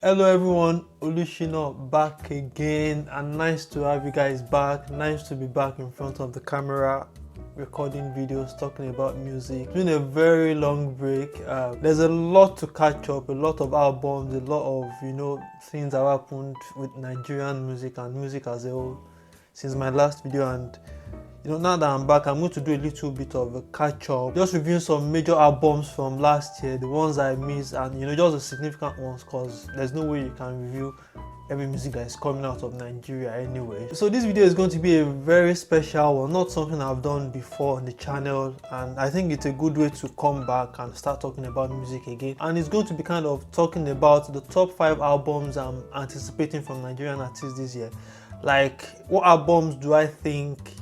Hello everyone, Olusina back again, and nice to have you guys back. Nice to be back in front of the camera recording videos, talking about music. It's been a very long break. There's a lot to catch up, a lot of albums, a lot of things that happened with Nigerian music and music as a whole since my last video. And now that I'm back, I'm going to do a little bit of a catch up, just reviewing some major albums from last year, the ones I missed, and just the significant ones, because there's no way you can review every music that is coming out of Nigeria anyway. So this video is going to be a very special one, not something I've done before on the channel, and I think it's a good way to come back and start talking about music again. And it's going to be kind of talking about the top 5 albums I'm anticipating from Nigerian artists this year. Like, what albums do I think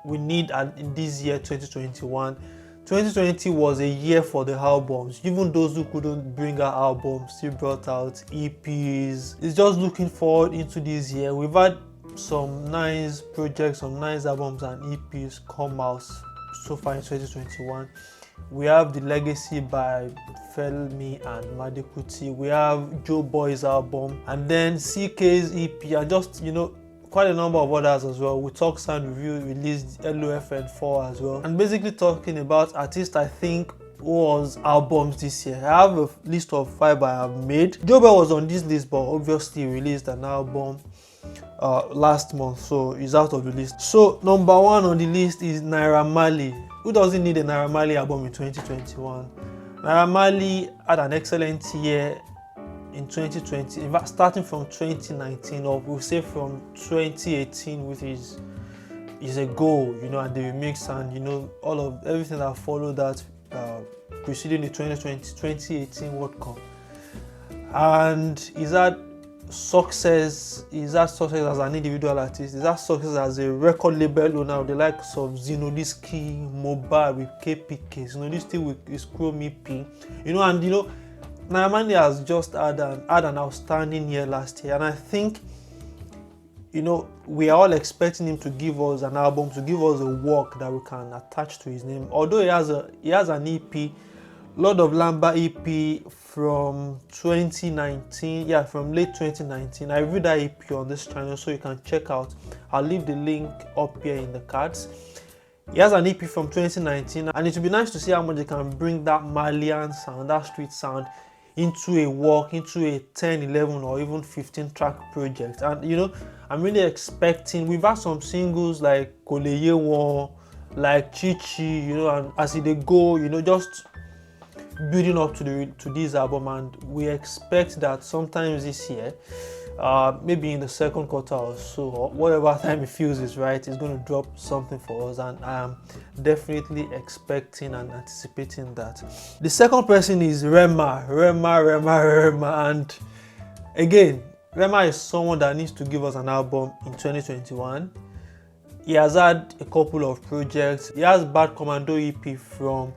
we need in this year 2021. 2020 was a year for the albums. Even those who couldn't bring out albums still brought out EPs. It's just looking forward into this year. We've had some nice projects, some nice albums and EPs come out so far in 2021. We have The Legacy by Felmi and Madekuti. We have Joe Boy's album, and then CK's EP, and just quite a number of others as well. We Talk Sound Review released LOFN4 as well, and basically talking about artists I think was albums this year. I have a list of 5 I have made. Joe Boy was on this list, but obviously released an album last month, so he's out of the list. So number 1 on the list is Naira Marley. Who doesn't need a Naira Marley album in 2021? Naira Marley had an excellent year in 2020, in fact starting from 2019, or we'll say from 2018, which is a goal, and the remix and all of everything that followed that preceding the 2018 World Cup. And he's had success as an individual artist, he's had success as a record label owner with the likes of Zinoliski, Mobile with KPK, this thing with his Chrome EP, and Naira Marley has just had an outstanding year last year, and I think we are all expecting him to give us an album, to give us a work that we can attach to his name. Although he has an EP, Lord of Lamba EP from 2019, from late 2019. I reviewed that EP on this channel, so you can check out. I'll leave the link up here in the cards. He has an EP from 2019, and it would be nice to see how much they can bring that Malian sound, that street sound, into a work, into a 10, 11 or even 15 track project. And I'm really expecting, we've had some singles like Koleye Won, like Chichi, and as they go, just building up to this album, and we expect that sometimes this year, maybe in the second quarter or so, or whatever time it feels is right, it's going to drop something for us, and I am definitely expecting and anticipating that. The second person is Rema, and again, Rema is someone that needs to give us an album in 2021. He has had a couple of projects. He has Bad Commando EP from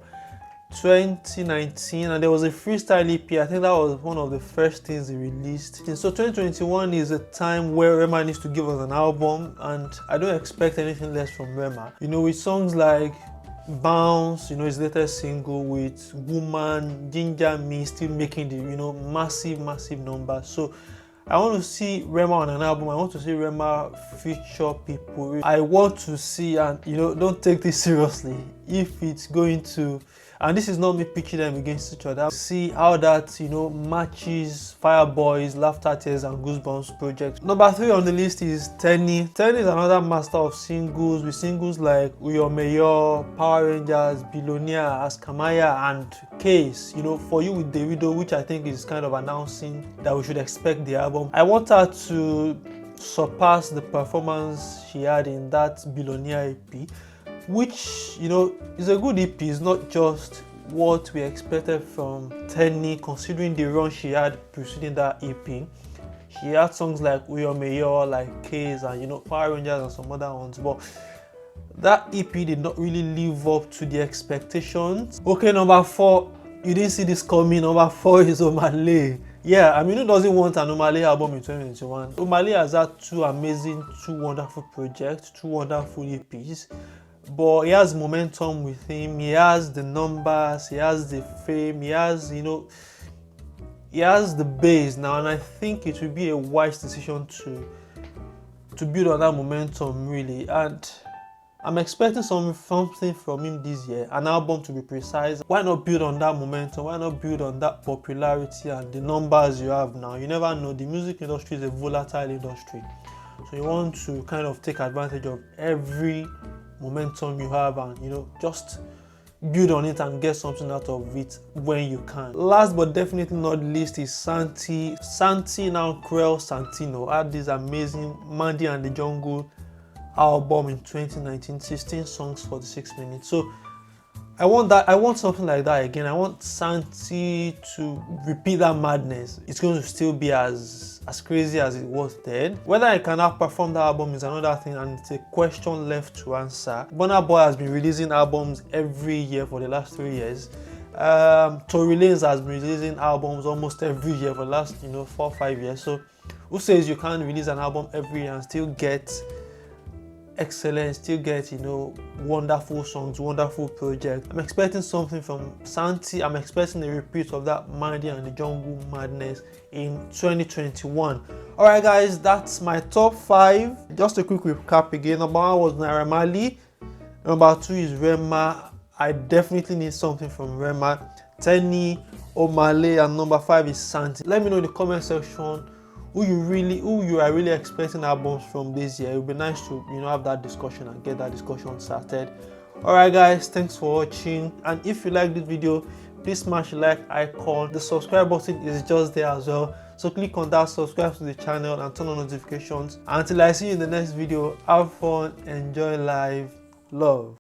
2019, and there was a freestyle EP. I think that was one of the first things he released. And so 2021 is a time where Rema needs to give us an album, and I don't expect anything less from Rema. With songs like Bounce, his latest single, with Woman, Ginger Me still making the massive numbers. So I want to see Rema on an album. I want to see Rema feature people. I want to see, and don't take this seriously, if it's going to, and this is not me pitching them against each other, see how that matches Fireboy's Laughter, Tears and Goosebumps project. Number 3 on the list is Tenny. Tenny is another master of singles, with singles like Uyo Mayor, Power Rangers, Billionaire, Askamaya and Case. For You with Davido, which I think is kind of announcing that we should expect the album. I want her to surpass the performance she had in that Billionaire EP, which is a good EP. It's not just what we expected from Tenny, considering the run she had preceding that EP. She had songs like Uyo Mayor, like Case, and Power Rangers and some other ones, but that EP did not really live up to the expectations. Okay, number 4, you didn't see this coming. Number 4 is Omale. Yeah, who doesn't want an Omale album in 2021? Omale has had 2 wonderful projects, 2 wonderful EPs. But he has momentum with him, he has the numbers, he has the fame, he has, he has the base now, and I think it will be a wise decision to build on that momentum really. And I'm expecting something from him this year, an album to be precise. Why not build on that momentum? Why not build on that popularity and the numbers you have now? You never know, the music industry is a volatile industry. So you want to kind of take advantage of every momentum you have and, you know, just build on it and get something out of it when you can. Last but definitely not least is Santi. Santi, now Cruel Santino, had this amazing Mandy and the Jungle album in 2019, 16 songs, 46 minutes. So I want something like that again. I want Santi to repeat that madness. It's going to still be as crazy as it was then. Whether I can outperform that album is another thing, and it's a question left to answer. Burna Boy has been releasing albums every year for the last 3 years. Tory Lanez has been releasing albums almost every year for the last 4 or 5 years. So who says you can't release an album every year and still get excellent, still get wonderful songs, wonderful projects? I'm expecting something from Santi. I'm expecting a repeat of that Mandy and the Jungle madness in 2021. All right guys, that's my top 5. Just a quick recap again. Number 1 was Naira Marley. Number 2 is Rema. I definitely need something from Rema. Tenny, Omale, and number 5 is Santi. Let me know in the comment section who you are really expecting albums from this year. It would be nice to have that discussion and get that discussion started. All right guys, thanks for watching, and if you like this video, please smash the like icon. The subscribe button is just there as well, so click on that, subscribe to the channel and turn on notifications. Until I see you in the next video, have fun, enjoy life, love.